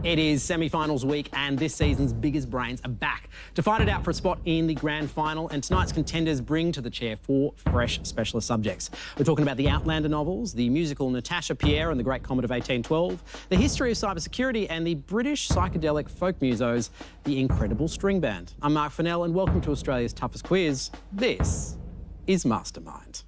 It is semi-finals week and this season's biggest brains are back to fight it out for a spot in the grand final, and tonight's contenders bring to the chair 4 fresh specialist subjects. We're talking about the Outlander novels, the musical Natasha Pierre and the Great Comet of 1812, the history of cybersecurity and the British psychedelic folk musos, the Incredible String Band. I'm Mark Fennell and welcome to Australia's toughest quiz. This is Mastermind.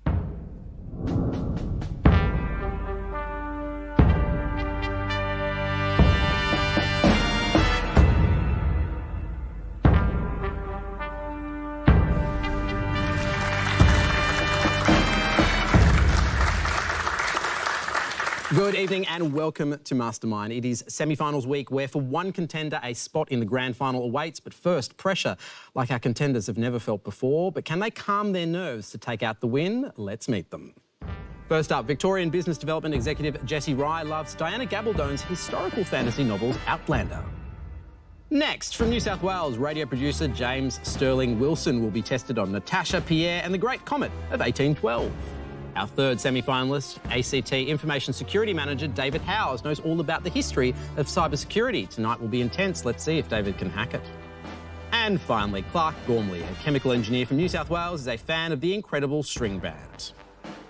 Good evening and welcome to Mastermind. It is semi-finals week where for one contender a spot in the grand final awaits, but first pressure like our contenders have never felt before. But can they calm their nerves to take out the win? Let's meet them. First up, Victorian Business Development Executive Jessie Rye loves Diana Gabaldon's historical fantasy novels Outlander. Next, from New South Wales, radio producer James Sterling Wilson will be tested on Natasha Pierre and the Great Comet of 1812. Our third semi-finalist, ACT Information Security Manager David Howes, knows all about the history of cybersecurity. Tonight will be intense. Let's see if David can hack it. And finally, Clark Gormley, a chemical engineer from New South Wales, is a fan of the Incredible String Band.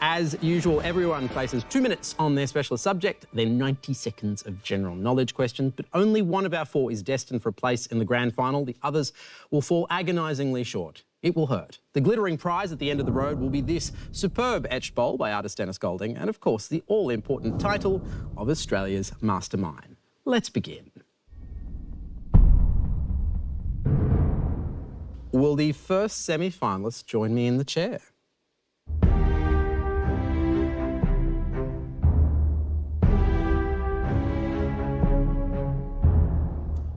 As usual, everyone faces 2 minutes on their specialist subject, then 90 seconds of general knowledge questions, but only one of our 4 is destined for a place in the grand final. The others will fall agonisingly short. It will hurt. The glittering prize at the end of the road will be this superb etched bowl by artist Dennis Golding and, of course, the all-important title of Australia's Mastermind. Let's begin. Will the first semi-finalist join me in the chair?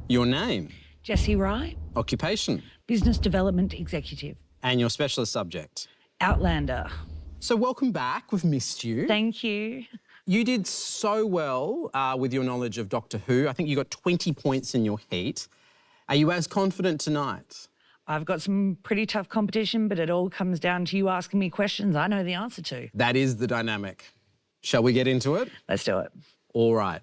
Your name? Jessie Rye. Occupation? Business Development Executive. And your specialist subject? Outlander. So welcome back. We've missed you. Thank you. You did so well with your knowledge of Doctor Who. I think you got 20 points in your heat. Are you as confident tonight? I've got some pretty tough competition, but it all comes down to you asking me questions I know the answer to. That is the dynamic. Shall we get into it? Let's do it. All right.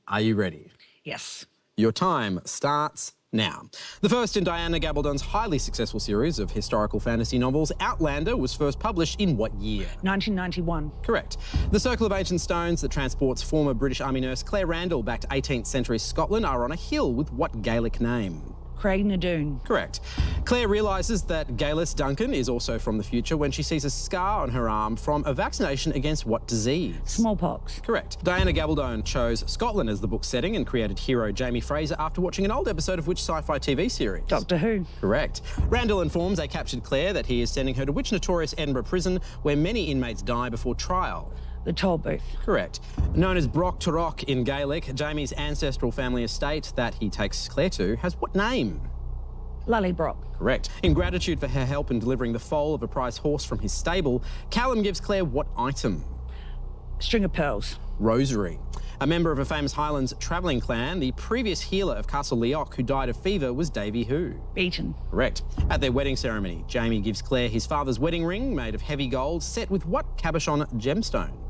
Are you ready? Yes. Your time starts now. The first in Diana Gabaldon's highly successful series of historical fantasy novels, Outlander, was first published in what year? 1991. Correct. The Circle of Ancient Stones that transports former British Army nurse Claire Randall back to 18th century Scotland are on a hill with what Gaelic name? Craig Nadoon. Correct. Claire realises that Galis Duncan is also from the future when she sees a scar on her arm from a vaccination against what disease? Smallpox. Correct. Diana Gabaldon chose Scotland as the book's setting and created hero Jamie Fraser after watching an old episode of which sci-fi TV series? Doctor Who. Correct. Randall informs a captured Claire that he is sending her to which notorious Edinburgh prison where many inmates die before trial? The Toll Booth. Correct. Known as Broch Turroch in Gaelic, Jamie's ancestral family estate that he takes Claire to has what name? Lullybrock. Correct. In gratitude for her help in delivering the foal of a prize horse from his stable, Callum gives Claire what item? String of pearls. Rosary. A member of a famous Highlands travelling clan, the previous healer of Castle Leoch who died of fever was Davy who? Beaton. Correct. At their wedding ceremony, Jamie gives Claire his father's wedding ring made of heavy gold set with what cabochon gemstone?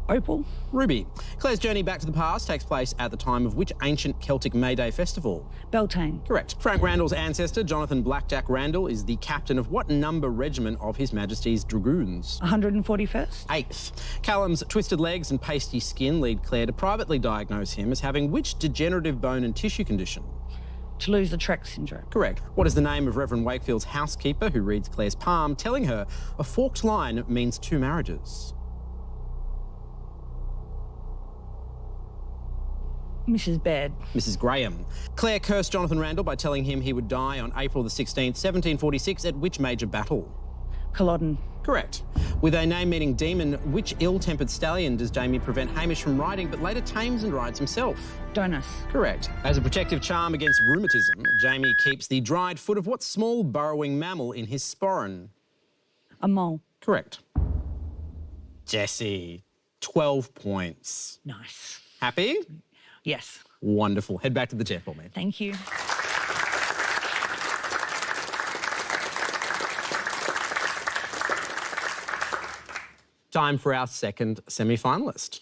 Opal. Ruby. Claire's journey back to the past takes place at the time of which ancient Celtic May Day festival? Beltane. Correct. Frank Randall's ancestor, Jonathan Blackjack Randall, is the captain of what number regiment of His Majesty's Dragoons? 141st. 8th. Callum's twisted legs and pasty skin lead Claire to privately diagnose him as having which degenerative bone and tissue condition? Toulouse-Lautrec syndrome. Correct. What is the name of Reverend Wakefield's housekeeper who reads Claire's palm, telling her a forked line means 2 marriages? Mrs. Baird. Mrs. Graham. Claire cursed Jonathan Randall by telling him he would die on April the 16th, 1746, at which major battle? Culloden. Correct. With a name meaning demon, which ill-tempered stallion does Jamie prevent Hamish from riding but later tames and rides himself? Donus. Correct. As a protective charm against rheumatism, Jamie keeps the dried foot of what small burrowing mammal in his sporran? A mole. Correct. Jessie, 12 points. Nice. Happy? Yes. Wonderful. Head back to the chair for me. Thank you. Time for our second semi-finalist.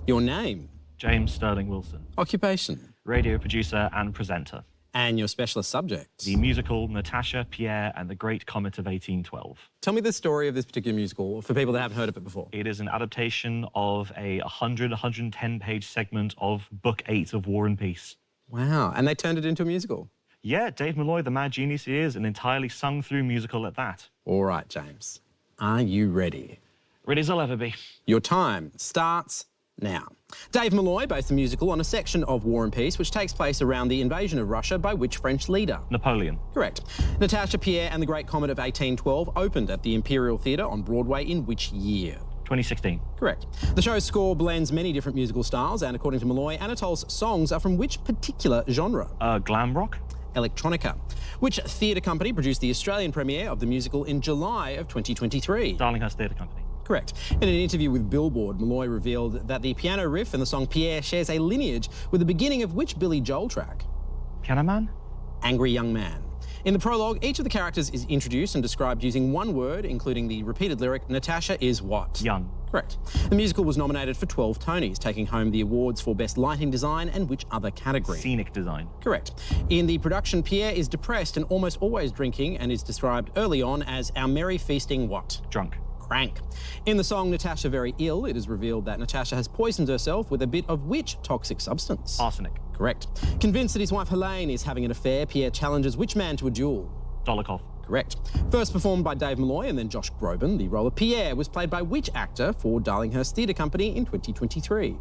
Your name, James Sterling Wilson, occupation, radio producer and presenter. and your specialist subject. The musical Natasha, Pierre and the Great Comet of 1812. Tell me the story of this particular musical for people that haven't heard of it before. It is an adaptation of a 110-page segment of Book 8 of War and Peace. Wow, and they turned it into a musical. Yeah, Dave Malloy, the mad genius he is, an entirely sung-through musical at that. All right, James, are you ready? Ready as I'll ever be. Your time starts now. Dave Malloy based the musical on a section of War and Peace which takes place around the invasion of Russia by which French leader? Napoleon. Correct. Natasha, Pierre and the Great Comet of 1812 opened at the Imperial Theatre on Broadway in which year? 2016. Correct. The show's score blends many different musical styles and according to Malloy, Anatole's songs are from which particular genre? Glam rock. Electronica. Which theatre company produced the Australian premiere of the musical in July of 2023? Darlinghurst Theatre Company. Correct. In an interview with Billboard, Malloy revealed that the piano riff in the song Pierre shares a lineage with the beginning of which Billy Joel track? Piano Man? Angry Young Man. In the prologue, each of the characters is introduced and described using one word, including the repeated lyric, Natasha is what? Young. Correct. The musical was nominated for 12 Tonys, taking home the awards for Best Lighting Design and which other category? Scenic design. Correct. In the production, Pierre is depressed and almost always drinking and is described early on as our merry feasting what? Drunk. Crank. In the song Natasha Very Ill, it is revealed that Natasha has poisoned herself with a bit of which toxic substance? Arsenic. Correct. Convinced that his wife Helene is having an affair, Pierre challenges which man to a duel? Dolokhov. Correct. First performed by Dave Malloy and then Josh Groban, the role of Pierre was played by which actor for Darlinghurst Theatre Company in 2023?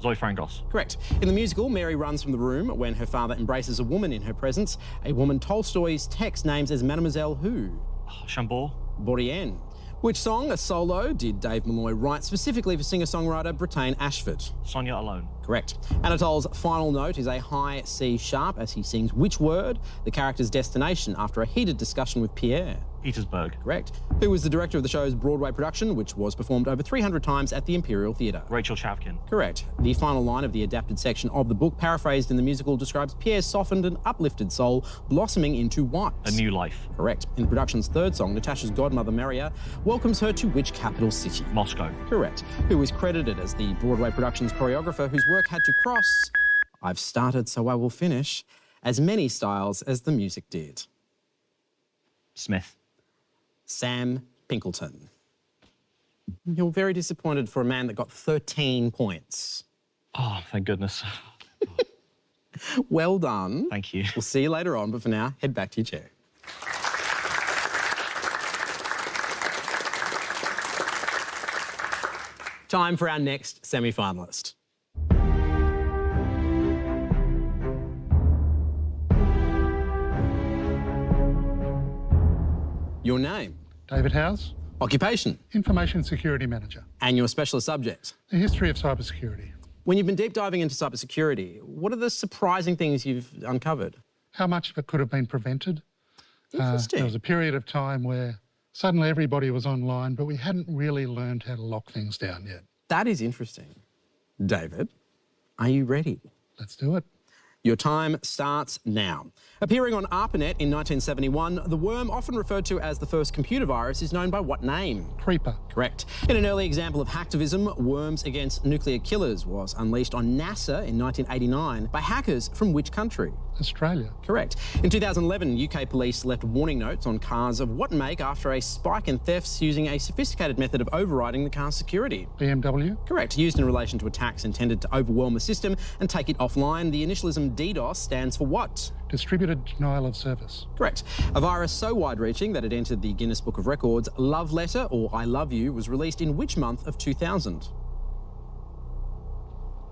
Zoe Frangos. Correct. In the musical, Mary runs from the room when her father embraces a woman in her presence, a woman Tolstoy's text names as Mademoiselle who? Chambord. Bourrienne. Which song, a solo, did Dave Malloy write specifically for singer-songwriter Britain Ashford? Sonia Alone. Correct. Anatole's final note is a high C sharp as he sings which word, the character's destination, after a heated discussion with Pierre? Petersburg. Correct. Who was the director of the show's Broadway production, which was performed over 300 times at the Imperial Theatre? Rachel Chavkin. Correct. The final line of the adapted section of the book, paraphrased in the musical, describes Pierre's softened and uplifted soul blossoming into what? A New Life. Correct. In the production's third song, Natasha's godmother, Maria, welcomes her to which capital city? Moscow. Correct. Who is credited as the Broadway production's choreographer whose work had to cross, I've started so I will finish, as many styles as the music did? Smith. Sam Pinkleton. You're very disappointed for a man that got 13 points. Oh, thank goodness. Well done. Thank you. We'll see you later on, but for now, head back to your chair. Time for our next semi-finalist. Your name, David Howes, occupation, Information Security Manager. and your specialist subject. The history of cybersecurity. When you've been deep diving into cybersecurity, what are the surprising things you've uncovered? How much of it could have been prevented? Interesting. There was a period of time where suddenly everybody was online, but we hadn't really learned how to lock things down yet. That is interesting. David, are you ready? Let's do it. Your time starts now. Appearing on ARPANET in 1971, the worm, often referred to as the first computer virus, is known by what name? Creeper. Correct. In an early example of hacktivism, Worms Against Nuclear Killers was unleashed on NASA in 1989 by hackers from which country? Australia. Correct. In 2011, UK police left warning notes on cars of what make after a spike in thefts using a sophisticated method of overriding the car's security? BMW. Correct. Used in relation to attacks intended to overwhelm a system and take it offline. The initialism DDoS stands for what? Distributed denial of service. Correct. A virus so wide-reaching that it entered the Guinness Book of Records, Love Letter, or I Love You, was released in which month of 2000?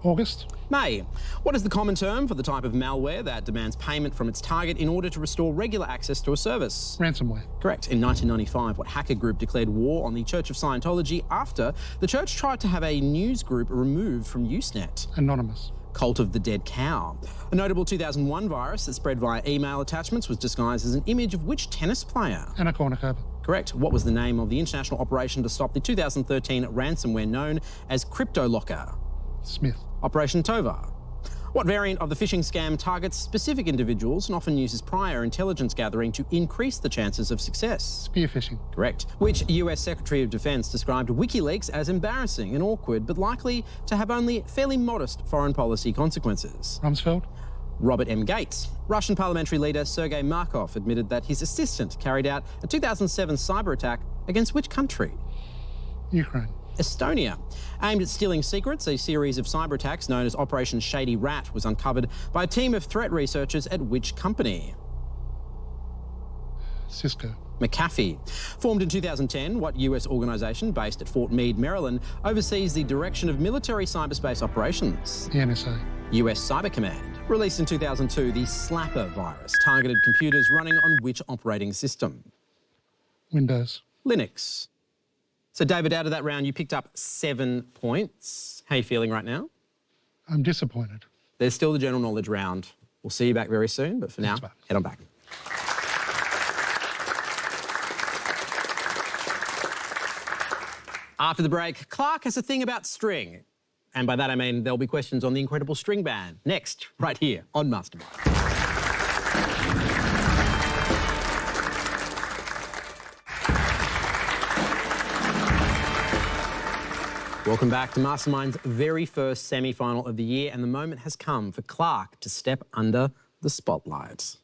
August. May. What is the common term for the type of malware that demands payment from its target in order to restore regular access to a service? Ransomware. Correct. In 1995, what hacker group declared war on the Church of Scientology after the church tried to have a news group removed from Usenet? Anonymous. Cult of the Dead Cow. A notable 2001 virus that spread via email attachments was disguised as an image of which tennis player? Anna Kournikova. Correct. What was the name of the international operation to stop the 2013 ransomware known as CryptoLocker? Smith. Operation Tovar. What variant of the phishing scam targets specific individuals and often uses prior intelligence gathering to increase the chances of success? Spearfishing. Correct. Which US Secretary of Defence described WikiLeaks as embarrassing and awkward, but likely to have only fairly modest foreign policy consequences? Rumsfeld. Robert M. Gates. Russian parliamentary leader Sergei Markov admitted that his assistant carried out a 2007 cyber attack against which country? Ukraine. Estonia. Aimed at stealing secrets, a series of cyber attacks known as Operation Shady Rat was uncovered by a team of threat researchers at which company? Cisco. McAfee. Formed in 2010, what US organisation based at Fort Meade, Maryland, oversees the direction of military cyberspace operations? The NSA. US Cyber Command. Released in 2002, the Slapper virus targeted computers running on which operating system? Windows. Linux. So, David, out of that round, you picked up 7 points. How are you feeling right now? I'm disappointed. There's still the general knowledge round. We'll see you back very soon, but for now, Thanks, mate. head on back. After the break, Clark has a thing about string. And by that I mean there'll be questions on the incredible string band. Next, right here on Mastermind. Welcome back to Mastermind's very first semi-final of the year, and the moment has come for Clark to step under the spotlight.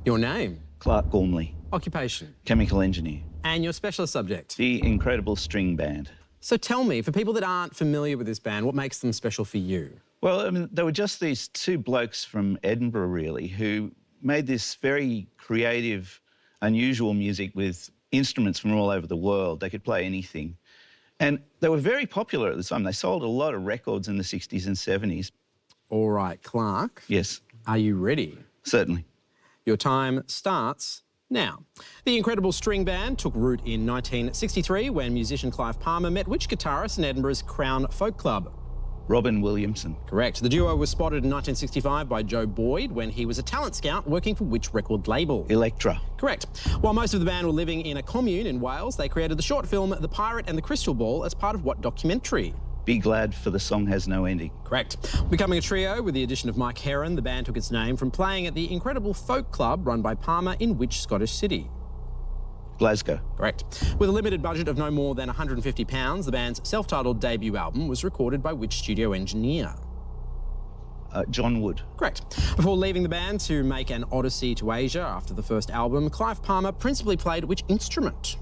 Your name? Clark Gormley, Occupation? chemical engineer. And your specialist subject? The incredible string band. So tell me, for people that aren't familiar with this band, what makes them special for you? Well, I mean, they were just these two blokes from Edinburgh, really, who made this very creative, unusual music with instruments from all over the world. They could play anything. And they were very popular at the time. They sold a lot of records in the 60s and 70s. All right, Clark. Yes, Are you ready? certainly. Your time starts now. The incredible string band took root in 1963 when musician Clive Palmer met which guitarist in Edinburgh's Crown Folk Club? Robin Williamson. Correct. The duo was spotted in 1965 by Joe Boyd when he was a talent scout working for which record label? Electra. Correct. While most of the band were living in a commune in Wales, they created the short film The Pirate and the Crystal Ball as part of what documentary? Be Glad for the Song Has No Ending. Correct. Becoming a trio with the addition of Mike Heron, the band took its name from playing at the incredible folk club run by Palmer in which Scottish city? Glasgow. Correct. With a limited budget of no more than £150, the band's self-titled debut album was recorded by which studio engineer? John Wood. Correct. Before leaving the band to make an odyssey to Asia after the first album, Clive Palmer principally played which instrument?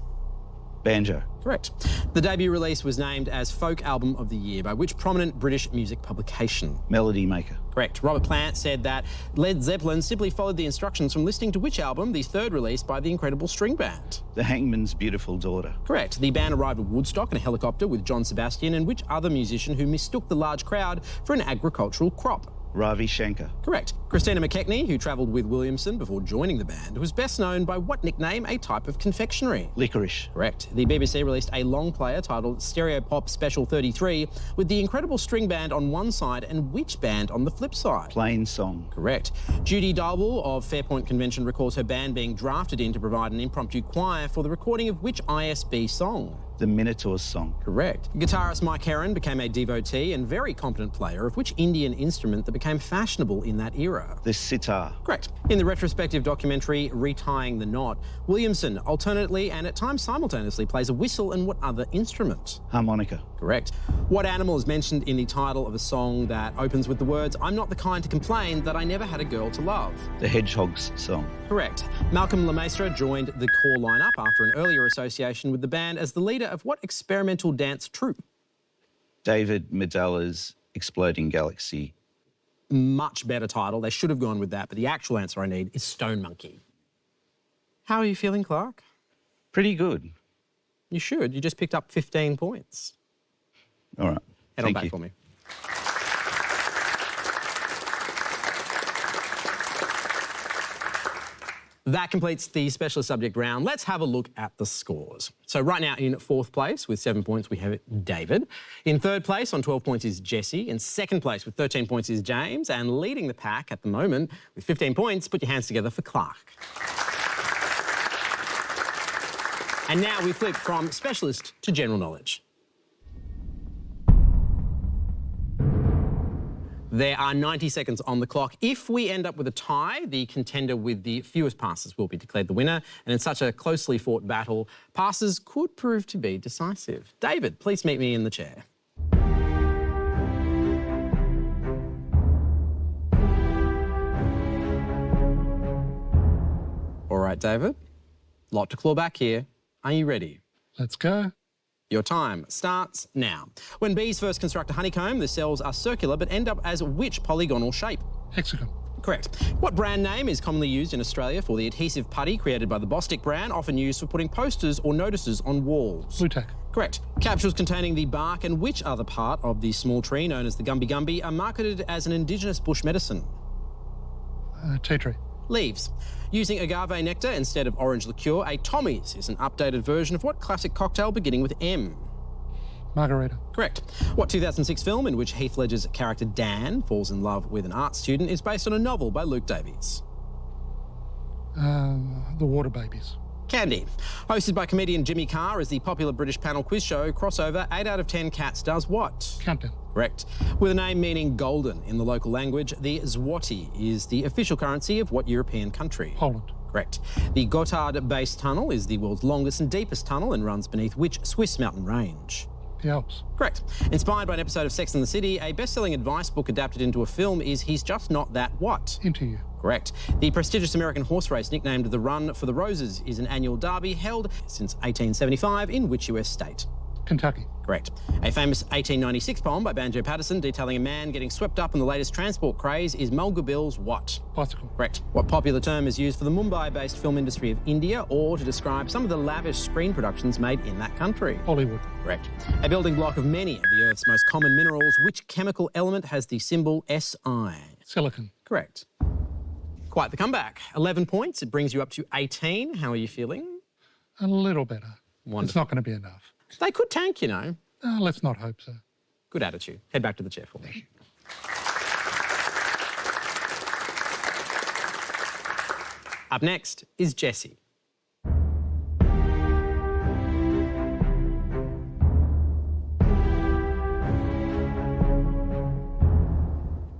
Banjo. Correct. The debut release was named as Folk Album of the Year by which prominent British music publication? Melody Maker. Correct. Robert Plant said that Led Zeppelin simply followed the instructions from listening to which album, the third release by the incredible string band? The Hangman's Beautiful Daughter. Correct. The band arrived at Woodstock in a helicopter with John Sebastian and which other musician who mistook the large crowd for an agricultural crop? Ravi Shankar. Correct. Christina McKechnie, who travelled with Williamson before joining the band, was best known by what nickname, a type of confectionery? Licorice. Correct. The BBC released a long player titled Stereo Pop Special 33 with the incredible string band on one side and which band on the flip side? Plain Song. Correct. Judy Dalwell of Fairpoint Convention recalls her band being drafted in to provide an impromptu choir for the recording of which ISB song? The Minotaur's Song. Correct. Guitarist Mike Heron became a devotee and very competent player of which Indian instrument that became fashionable in that era? The Sitar. Correct. In the retrospective documentary Retying the Knot, Williamson alternately and at times simultaneously plays a whistle and what other instrument? Harmonica. Correct. What animal is mentioned in the title of a song that opens with the words, "I'm not the kind to complain that I never had a girl to love"? The Hedgehog's Song. Correct. Malcolm Lemaistre joined the core lineup after an earlier association with the band as the leader of what experimental dance troupe? David Medalla's Exploding Galaxy. Much better title. They should have gone with that, but the actual answer I need is Stone Monkey. How are you feeling, Clark? Pretty good. You should. You just picked up 15 points. All right. Head on back for me. That completes the specialist subject round. Let's have a look at the scores. So right now in fourth place with 7 points, we have David. In third place on 12 points is Jesse. In second place with 13 points is James. And leading the pack at the moment with 15 points, put your hands together for Clark. And now we flip from specialist to general knowledge. There are 90 seconds on the clock. If we end up with a tie, the contender with the fewest passes will be declared the winner. And in such a closely fought battle, passes could prove to be decisive. David, please meet me in the chair. All right, David, lot to claw back here. Are you ready? Let's go. Your time starts now. When bees first construct a honeycomb, the cells are circular but end up as which polygonal shape? Hexagon. Correct. What brand name is commonly used in Australia for the adhesive putty created by the Bostik brand, often used for putting posters or notices on walls? Blu-Tack. Correct. Capsules containing the bark and which other part of the small tree known as the gumby gumby are marketed as an indigenous bush medicine? Tea tree. Leaves. Using agave nectar instead of orange liqueur, a Tommy's is an updated version of what classic cocktail beginning with M? Margarita. Correct. What 2006 film in which Heath Ledger's character Dan falls in love with an art student is based on a novel by Luke Davies? The Water Babies. Candy. Hosted by comedian Jimmy Carr as the popular British panel quiz show Crossover, 8 out of 10 cats does what? Countdown. Correct. With a name meaning golden in the local language, the zloty is the official currency of what European country? Poland. Correct. The Gotthard Base Tunnel is the world's longest and deepest tunnel and runs beneath which Swiss mountain range? The Alps. Correct. Inspired by an episode of Sex and the City, a best-selling advice book adapted into a film is He's Just Not That What? Into You. Correct. The prestigious American horse race nicknamed the Run for the Roses is an annual derby held since 1875 in which US state? Kentucky. Correct. A famous 1896 poem by Banjo Patterson detailing a man getting swept up in the latest transport craze is Mulga Bill's what? Bicycle. Correct. What popular term is used for the Mumbai-based film industry of India or to describe some of the lavish screen productions made in that country? Hollywood. Correct. A building block of many of the Earth's most common minerals, which chemical element has the symbol Si? Silicon. Correct. Quite the comeback. 11 points. It brings you up to 18. How are you feeling? A little better. Wonderful. It's not going to be enough. They could tank, you know. Let's not hope so. Good attitude. Head back to the chair for me. Up next is Jessie.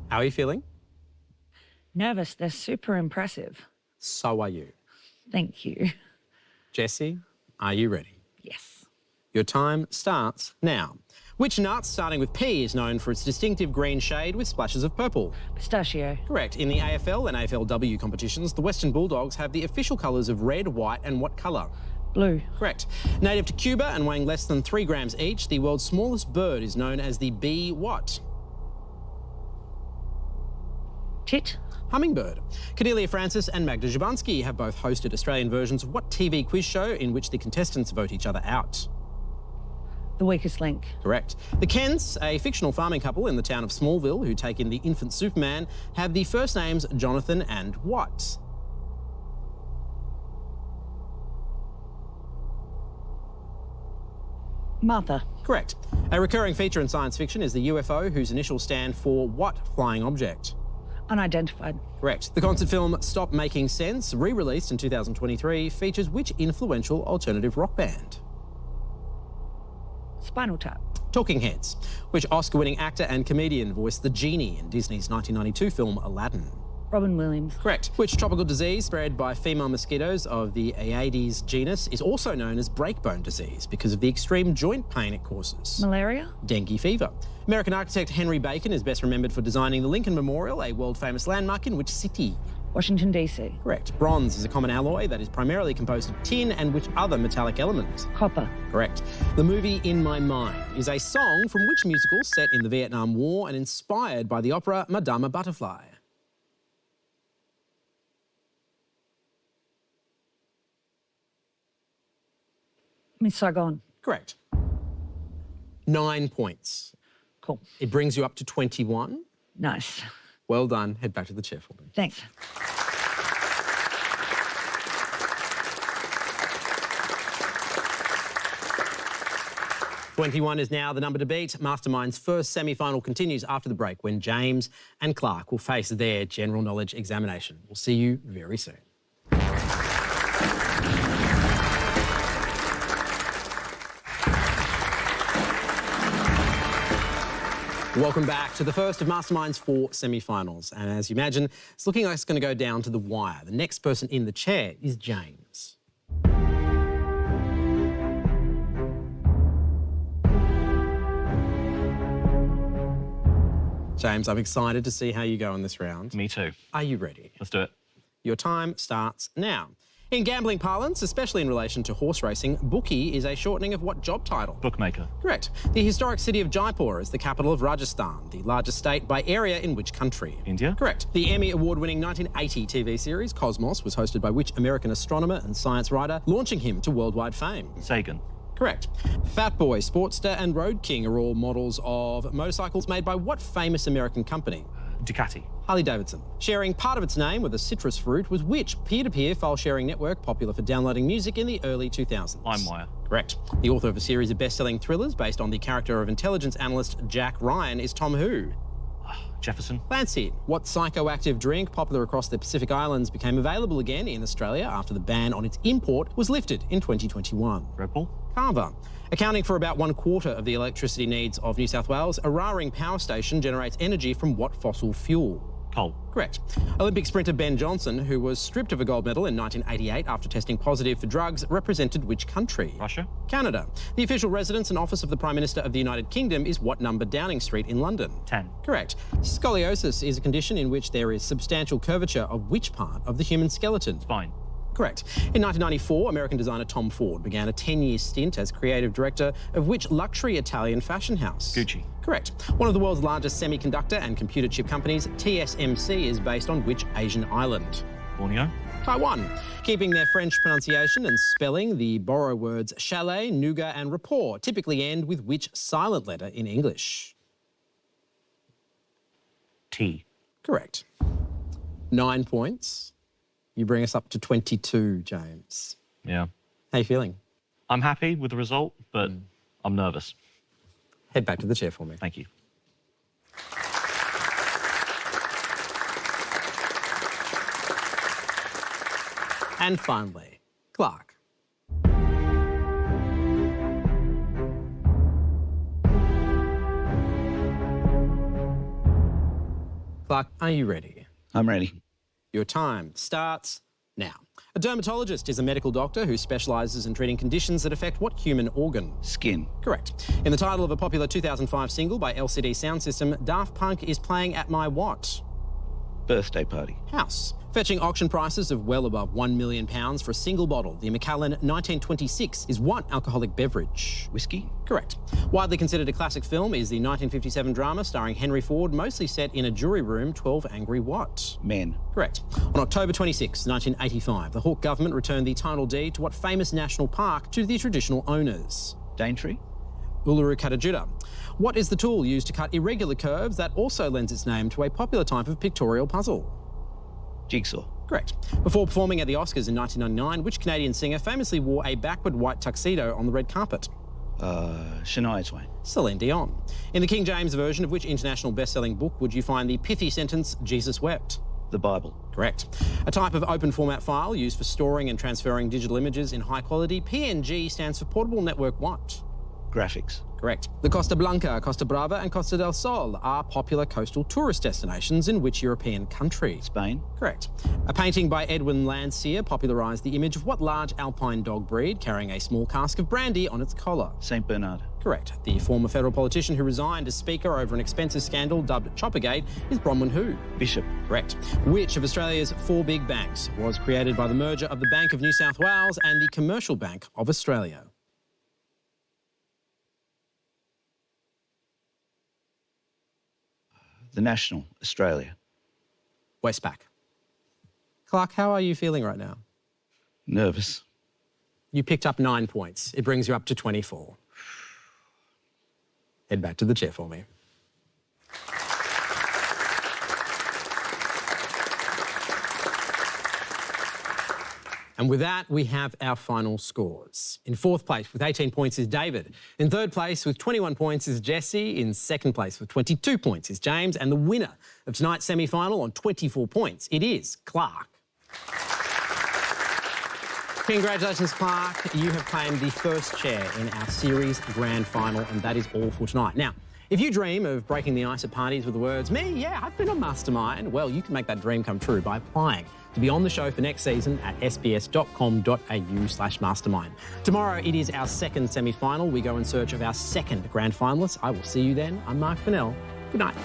How are you feeling? Nervous. They're super impressive. So are you. Thank you. Jessie, are you ready? Yes. Your time starts now. Which nut, starting with P, is known for its distinctive green shade with splashes of purple? Pistachio. Correct. In the AFL and AFLW competitions, the Western Bulldogs have the official colours of red, white and what colour? Blue. Correct. Native to Cuba and weighing less than 3 grams each, the world's smallest bird is known as the bee what? Tit. Hummingbird. Cordelia Francis and Magda Jablonski have both hosted Australian versions of what TV quiz show in which the contestants vote each other out? The Weakest Link. Correct. The Kents, a fictional farming couple in the town of Smallville who take in the infant Superman, have the first names Jonathan and what? Martha. Correct. A recurring feature in science fiction is the UFO, whose initials stand for what flying object? Unidentified. Correct. The concert film Stop Making Sense, re-released in 2023, features which influential alternative rock band? Spinal Tap. Talking Heads. Which Oscar-winning actor and comedian voiced the genie in Disney's 1992 film Aladdin? Robin Williams. Correct. Which tropical disease spread by female mosquitoes of the Aedes genus is also known as breakbone disease because of the extreme joint pain it causes? Malaria. Dengue fever. American architect Henry Bacon is best remembered for designing the Lincoln Memorial, a world-famous landmark in which city? Washington, D.C. Correct. Bronze is a common alloy that is primarily composed of tin and which other metallic element? Copper. Correct. The movie In My Mind is a song from which musical set in the Vietnam War and inspired by the opera Madama Butterfly? Miss Saigon. Correct. 9 points. Cool. It brings you up to 21. Nice. Well done. Head back to the chair for me. Thanks. "21 is now the number to beat. Mastermind's first semi-final continues after the break when James and Clark will face their general knowledge examination. We'll see you very soon. Welcome back to the first of Mastermind's 4 semi-finals. And as you imagine, it's looking like it's going to go down to the wire. The next person in the chair is James. James, I'm excited to see how you go in this round. Me too. Are you ready? Let's do it. Your time starts now. In gambling parlance, especially in relation to horse racing, bookie is a shortening of what job title? Bookmaker. Correct. The historic city of Jaipur is the capital of Rajasthan, the largest state by area in which country? India. Correct. The Emmy Award-winning 1980 TV series Cosmos was hosted by which American astronomer and science writer, launching him to worldwide fame? Sagan. Correct. Fat Boy, Sportster and Road King are all models of motorcycles made by what famous American company? Ducati. Harley-Davidson. Sharing part of its name with a citrus fruit was which peer-to-peer file-sharing network popular for downloading music in the early 2000s? LimeWire. Correct. The author of a series of best-selling thrillers based on the character of intelligence analyst Jack Ryan is Tom who? Jefferson. Clancy. What psychoactive drink popular across the Pacific Islands became available again in Australia after the ban on its import was lifted in 2021? Red Bull. Carver. Accounting for about 1/4 of the electricity needs of New South Wales, Araring Power Station generates energy from what fossil fuel? Coal. Correct. Olympic sprinter Ben Johnson, who was stripped of a gold medal in 1988 after testing positive for drugs, represented which country? Russia. Canada. The official residence and office of the Prime Minister of the United Kingdom is what number Downing Street in London? 10. Correct. Scoliosis is a condition in which there is substantial curvature of which part of the human skeleton? Spine. Correct. In 1994, American designer Tom Ford began a 10-year stint as creative director of which luxury Italian fashion house? Gucci. Correct. One of the world's largest semiconductor and computer chip companies, TSMC, is based on which Asian island? Borneo. Taiwan. Keeping their French pronunciation and spelling, the borrow words chalet, nougat and rapport typically end with which silent letter in English? T. Correct. 9 points. You bring us up to 22, James. Yeah. How you feeling? I'm happy with the result, but I'm nervous. Head back to the chair for me. Thank you. And finally, Clark. Clark, are you ready? I'm ready. Your time starts now. A dermatologist is a medical doctor who specialises in treating conditions that affect what human organ? Skin. Correct. In the title of a popular 2005 single by LCD Sound System, Daft Punk is playing at my what? Birthday party. House. Fetching auction prices of well above £1 million for a single bottle, the Macallan 1926 is what alcoholic beverage? Whiskey. Correct. Widely considered a classic film is the 1957 drama starring Henry Ford, mostly set in a jury room, 12 Angry What? Men. Correct. On October 26, 1985, the Hawke government returned the title deed to what famous national park to the traditional owners? Daintree. Uluru Katajuda. What is the tool used to cut irregular curves that also lends its name to a popular type of pictorial puzzle? Jigsaw. Correct. Before performing at the Oscars in 1999, which Canadian singer famously wore a backward white tuxedo on the red carpet? Shania Twain. Celine Dion. In the King James Version of which international best-selling book would you find the pithy sentence, Jesus wept? The Bible. Correct. A type of open format file used for storing and transferring digital images in high quality. PNG stands for Portable Network what? Graphics. Correct. The Costa Blanca, Costa Brava and Costa del Sol are popular coastal tourist destinations in which European country? Spain. Correct. A painting by Edwin Landseer popularised the image of what large alpine dog breed carrying a small cask of brandy on its collar? St. Bernard. Correct. The former federal politician who resigned as Speaker over an expensive scandal dubbed Choppergate is Bronwyn who? Bishop. Correct. Which of Australia's 4 big banks was created by the merger of the Bank of New South Wales and the Commercial Bank of Australia? The National. Australia. Westpac. Clark, how are you feeling right now? Nervous. You picked up 9 points. It brings you up to 24. Head back to the chair for me. And with that, we have our final scores. In 4th place with 18 points is David. In 3rd place with 21 points is Jesse. In 2nd place with 22 points is James. And the winner of tonight's semi-final on 24 points, it is Clark. Congratulations, Clark. You have claimed the first chair in our series grand final, and that is all for tonight. Now, If you dream of breaking the ice at parties with the words, "Me, yeah, I've been on Mastermind," well, you can make that dream come true by applying to be on the show for next season at sbs.com.au/mastermind. Tomorrow, it is our second semi-final. We go in search of our second grand finalist. I will see you then. I'm Mark Fennell. Good night.